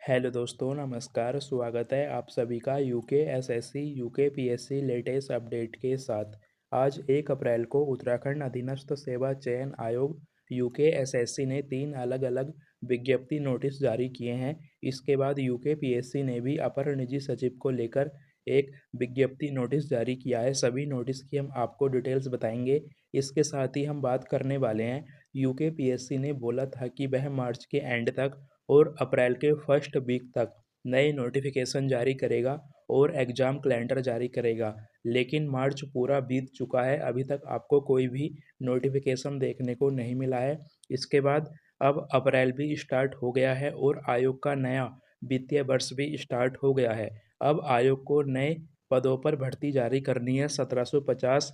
Hello दोस्तों, नमस्कार। स्वागत है आप सभी का UK SSC UK PSC latest update के साथ। आज 1 अप्रैल को उत्तराखंड अधीनस्थ सेवा चयन आयोग यूके एसएससी ने 3 अलग-अलग विज्ञप्ति नोटिस जारी किए हैं। इसके बाद यूके पीएससी ने भी अपर निजी सचिव को लेकर एक विज्ञप्ति नोटिस जारी किया है। सभी नोटिस की हम आपको डिटेल्स बताएंगे। इसके साथ ही हम बात करने वाले हैं, यूके पीएससी ने बोला था कि वह मार्च के एंड तक और अप्रैल के फर्स्ट वीक तक नए नोटिफिकेशन जारी करेगा और एग्ज़ाम कैलेंडर जारी करेगा। लेकिन मार्च पूरा बीत चुका है, अभी तक आपको कोई भी नोटिफिकेशन देखने को नहीं मिला है। इसके बाद अब अप्रैल भी स्टार्ट हो गया है और आयोग का नया वित्तीय वर्ष भी स्टार्ट हो गया है। अब आयोग को नए पदों पर भर्ती जारी करनी है, 1750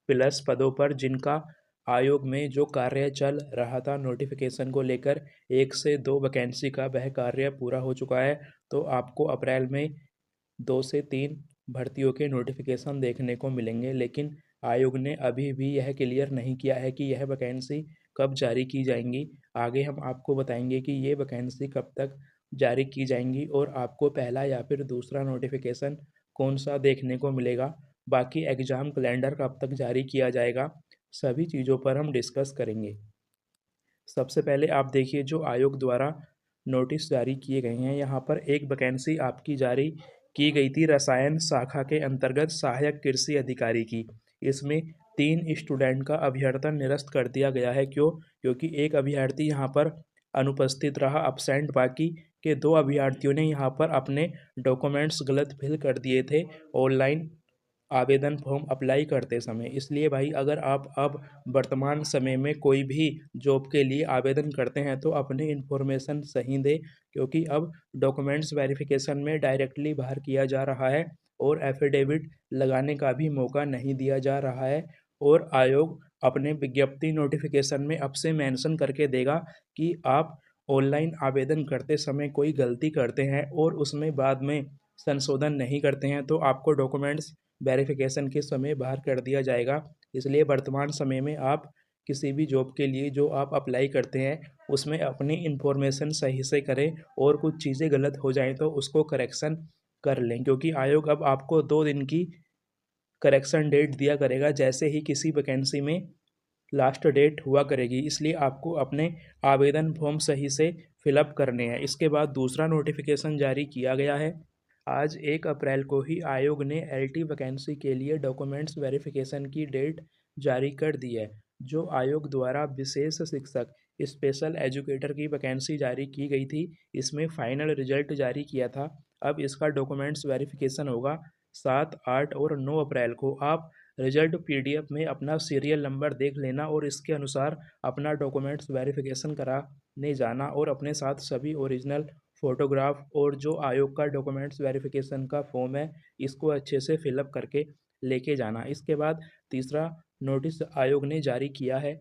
प्लस पदों पर, जिनका आयोग में जो कार्य चल रहा था नोटिफिकेशन को लेकर 1 से 2 वैकेंसी का, वह कार्य पूरा हो चुका है। तो आपको अप्रैल में 2 से 3 भर्तियों के नोटिफिकेशन देखने को मिलेंगे, लेकिन आयोग ने अभी भी यह क्लियर नहीं किया है कि यह वैकेंसी कब जारी की जाएंगी। आगे हम आपको बताएंगे कि ये वैकेंसी कब तक जारी की जाएंगी और आपको पहला या फिर दूसरा नोटिफिकेशन कौन सा देखने को मिलेगा। बाकी एग्ज़ाम कैलेंडर कब तक जारी किया जाएगा, सभी चीज़ों पर हम डिस्कस करेंगे। सबसे पहले आप देखिए, जो आयोग द्वारा नोटिस जारी किए गए हैं, यहाँ पर एक वैकेंसी आपकी जारी की गई थी रसायन शाखा के अंतर्गत सहायक कृषि अधिकारी की। इसमें 3 स्टूडेंट का अभ्यर्थन निरस्त कर दिया गया है। क्यों? क्योंकि एक अभ्यर्थी यहाँ पर अनुपस्थित रहा, अब्सेंट। बाकी के 2 अभ्यर्थियों ने यहाँ पर अपने डॉक्यूमेंट्स गलत फिल कर दिए थे ऑनलाइन आवेदन फॉर्म अप्लाई करते समय। इसलिए भाई, अगर आप अब वर्तमान समय में कोई भी जॉब के लिए आवेदन करते हैं तो अपनी इन्फॉर्मेशन सही दें, क्योंकि अब डॉक्यूमेंट्स वेरिफिकेशन में डायरेक्टली बाहर किया जा रहा है और एफिडेविट लगाने का भी मौका नहीं दिया जा रहा है। और आयोग अपने विज्ञप्ति नोटिफिकेशन में अब से मेंशन करके देगा कि आप ऑनलाइन आवेदन करते समय कोई गलती करते हैं और उसमें बाद में संशोधन नहीं करते हैं तो आपको डॉक्यूमेंट्स वेरिफिकेशन के समय बाहर कर दिया जाएगा। इसलिए वर्तमान समय में आप किसी भी जॉब के लिए जो आप अप्लाई करते हैं, उसमें अपनी इन्फॉर्मेशन सही से करें और कुछ चीज़ें गलत हो जाएँ तो उसको करेक्शन कर लें, क्योंकि आयोग अब आपको 2 दिन की करेक्शन डेट दिया करेगा जैसे ही किसी वैकेंसी में लास्ट डेट हुआ करेगी। इसलिए आपको अपने आवेदन फॉर्म सही से फिलअप करने हैं। इसके बाद दूसरा नोटिफिकेशन जारी किया गया है। आज 1 अप्रैल को ही आयोग ने एलटी वैकेंसी के लिए डॉक्यूमेंट्स वेरिफिकेशन की डेट जारी कर दी है। जो आयोग द्वारा विशेष शिक्षक स्पेशल एजुकेटर की वैकेंसी जारी की गई थी, इसमें फाइनल रिजल्ट जारी किया था। अब इसका डॉक्यूमेंट्स वेरिफिकेशन होगा 7, 8 और 9 अप्रैल को। आप रिजल्ट पीडीएफ में अपना सीरियल नंबर देख लेना और इसके अनुसार अपना डॉक्यूमेंट्स वेरिफिकेशन कराने जाना और अपने साथ सभी ओरिजिनल फ़ोटोग्राफ और जो आयोग का डॉक्यूमेंट्स वेरिफिकेशन का फॉर्म है, इसको अच्छे से फिलअप करके लेके जाना। इसके बाद तीसरा नोटिस आयोग ने जारी किया है।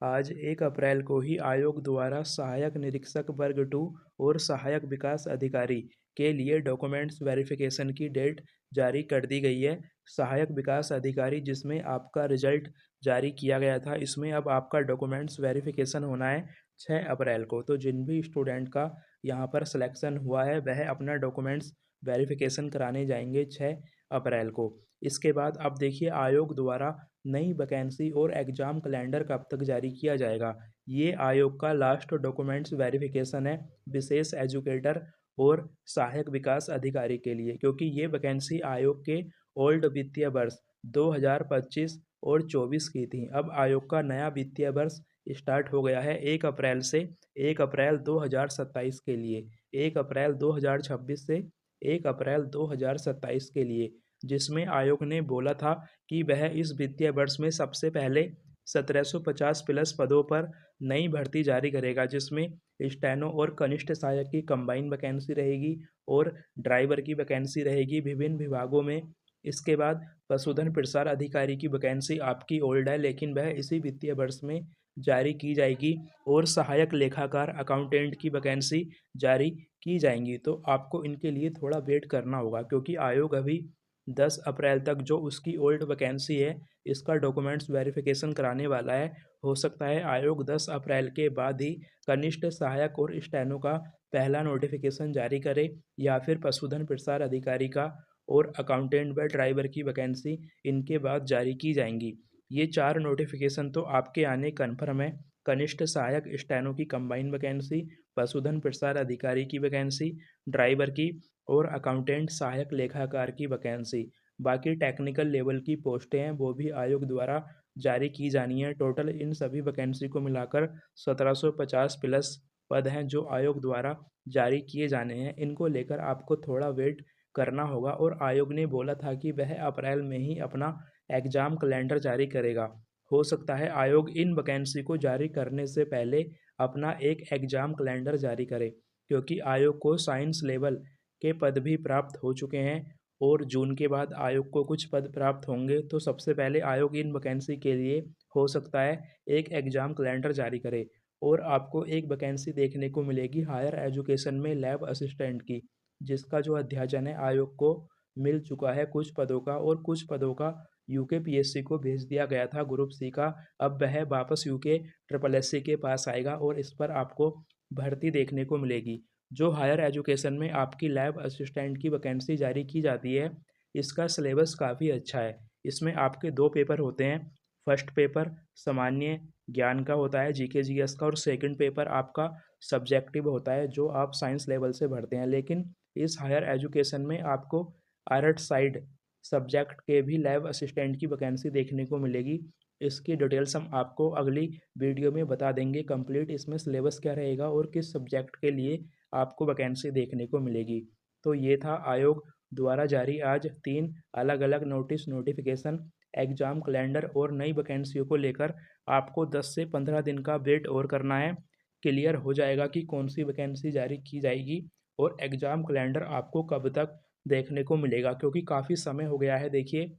आज 1 अप्रैल को ही आयोग द्वारा सहायक निरीक्षक वर्ग 2 और सहायक विकास अधिकारी के लिए डॉक्यूमेंट्स वेरिफिकेशन की डेट जारी कर दी गई है। सहायक विकास अधिकारी, जिसमें आपका रिजल्ट जारी किया गया था, इसमें अब आपका डॉक्यूमेंट्स वेरिफिकेशन होना है 6 अप्रैल को। तो जिन भी स्टूडेंट का यहाँ पर सिलेक्शन हुआ है, वह अपना डॉक्यूमेंट्स वेरिफिकेशन कराने जाएंगे 6 अप्रैल को। इसके बाद अब देखिए, आयोग द्वारा नई वैकेंसी और एग्ज़ाम कैलेंडर कब तक जारी किया जाएगा। ये आयोग का लास्ट डॉक्यूमेंट्स वेरिफिकेशन है विशेष एजुकेटर और सहायक विकास अधिकारी के लिए, क्योंकि ये वैकेंसी आयोग के ओल्ड वित्तीय वर्ष 2025 और 24 की थी। अब आयोग का नया वित्तीय वर्ष स्टार्ट हो गया है 1 अप्रैल से। 1 अप्रैल 2027 के लिए, 1 अप्रैल 2026 से 1 अप्रैल 2027 के लिए, जिसमें आयोग ने बोला था कि वह इस वित्तीय वर्ष में सबसे पहले 1750 प्लस पदों पर नई भर्ती जारी करेगा, जिसमें स्टेनो और कनिष्ठ सहायक की कंबाइन वैकेंसी रहेगी और ड्राइवर की वैकेंसी रहेगी विभिन्न विभागों में। इसके बाद पशुधन प्रसार अधिकारी की वैकेंसी आपकी ओल्ड है, लेकिन वह इसी वित्तीय वर्ष में जारी की जाएगी और सहायक लेखाकार अकाउंटेंट की वैकेंसी जारी की जाएंगी। तो आपको इनके लिए थोड़ा वेट करना होगा, क्योंकि आयोग अभी 10 अप्रैल तक जो उसकी ओल्ड वैकेंसी है, इसका डॉक्यूमेंट्स वेरिफिकेशन कराने वाला है। हो सकता है आयोग 10 अप्रैल के बाद ही कनिष्ठ सहायक और स्टेनो का पहला नोटिफिकेशन जारी करे या फिर पशुधन प्रसार अधिकारी का और अकाउंटेंट व ड्राइवर की वैकेंसी इनके बाद जारी की जाएंगी। ये 4 नोटिफिकेशन तो आपके आने कन्फर्म है। कनिष्ठ सहायक स्टेनो की कंबाइन वैकेंसी, पशुधन प्रसार अधिकारी की वैकेंसी, ड्राइवर की और अकाउंटेंट सहायक लेखाकार की वैकेंसी। बाकी टेक्निकल लेवल की पोस्टें हैं वो भी आयोग द्वारा जारी की जानी है। टोटल इन सभी वैकेंसी को मिलाकर 1750 प्लस पद हैं जो आयोग द्वारा जारी किए जाने हैं। इनको लेकर आपको थोड़ा वेट करना होगा और आयोग ने बोला था कि वह अप्रैल में ही अपना एग्ज़ाम कैलेंडर जारी करेगा। हो सकता है आयोग इन वैकेंसी को जारी करने से पहले अपना एक एग्ज़ाम कैलेंडर जारी करे, क्योंकि आयोग को साइंस लेवल के पद भी प्राप्त हो चुके हैं और जून के बाद आयोग को कुछ पद प्राप्त होंगे। तो सबसे पहले आयोग इन वैकेंसी के लिए हो सकता है एक एग्ज़ाम कैलेंडर जारी करे। और आपको एक वैकेंसी देखने को मिलेगी हायर एजुकेशन में लैब असिस्टेंट की, जिसका जो अध्याचन है आयोग को मिल चुका है कुछ पदों का, और कुछ पदों का यूकेपीएससी को भेज दिया गया था ग्रुप सी का। अब वह वापस यूके ट्रिपल एससी के पास आएगा और इस पर आपको भर्ती देखने को मिलेगी। जो हायर एजुकेशन में आपकी लैब असिस्टेंट की वैकेंसी जारी की जाती है, इसका सिलेबस काफ़ी अच्छा है। इसमें आपके 2 पेपर होते हैं। फर्स्ट पेपर सामान्य ज्ञान का होता है, जीके जीएस का, और सेकंड पेपर आपका सब्जेक्टिव होता है जो आप साइंस लेवल से भरते हैं। लेकिन इस हायर एजुकेशन में आपको आर्ट साइड सब्जेक्ट के भी लैब असिस्टेंट की वैकेंसी देखने को मिलेगी। इसकी डिटेल्स हम आपको अगली वीडियो में बता देंगे कंप्लीट इसमें सिलेबस क्या रहेगा और किस सब्जेक्ट के लिए आपको वैकेंसी देखने को मिलेगी। तो ये था आयोग द्वारा जारी आज 3 अलग अलग नोटिफिकेशन, एग्ज़ाम कैलेंडर और नई वैकेंसियों को लेकर। आपको 10 से 15 दिन का वेट और करना है। क्लियर हो जाएगा कि कौन सी वैकेंसी जारी की जाएगी और एग्ज़ाम कैलेंडर आपको कब तक देखने को मिलेगा, क्योंकि काफ़ी समय हो गया है। देखिए,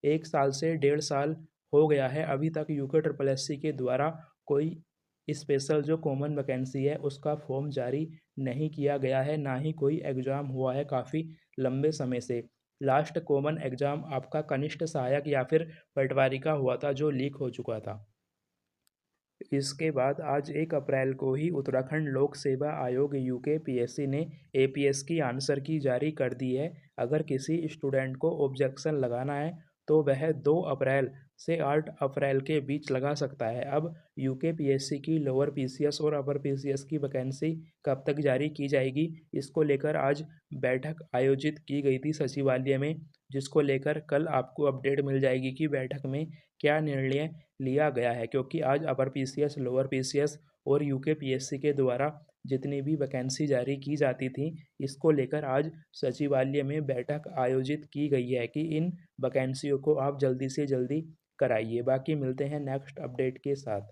1 साल से 1.5 साल हो गया है, अभी तक यूके ट्रिपल एससी के द्वारा कोई स्पेशल जो कॉमन वैकेंसी है उसका फॉर्म जारी नहीं किया गया है, ना ही कोई एग्ज़ाम हुआ है काफ़ी लंबे समय से। लास्ट कॉमन एग्ज़ाम आपका कनिष्ठ सहायक या फिर पटवारी का हुआ था जो लीक हो चुका था। इसके बाद आज 1 अप्रैल को ही उत्तराखंड लोक सेवा आयोग यूकेपीएससी ने एपीएस की आंसर की जारी कर दी है। अगर किसी स्टूडेंट को ऑब्जेक्शन लगाना है तो वह 2 अप्रैल से 8 अप्रैल के बीच लगा सकता है। अब यूकेपीएससी की लोअर पीसीएस और अपर पीसीएस की वैकेंसी कब तक जारी की जाएगी, इसको लेकर आज बैठक आयोजित की गई थी सचिवालय में, जिसको लेकर कल आपको अपडेट मिल जाएगी कि बैठक में क्या निर्णय लिया गया है। क्योंकि आज अपर पीसीएस, लोअर पीसीएस और यूकेपीएससी के द्वारा जितनी भी वैकेंसी जारी की जाती थी, इसको लेकर आज सचिवालय में बैठक आयोजित की गई है कि इन वैकेंसियों को आप जल्दी से जल्दी कराइए। बाकी मिलते हैं नेक्स्ट अपडेट के साथ।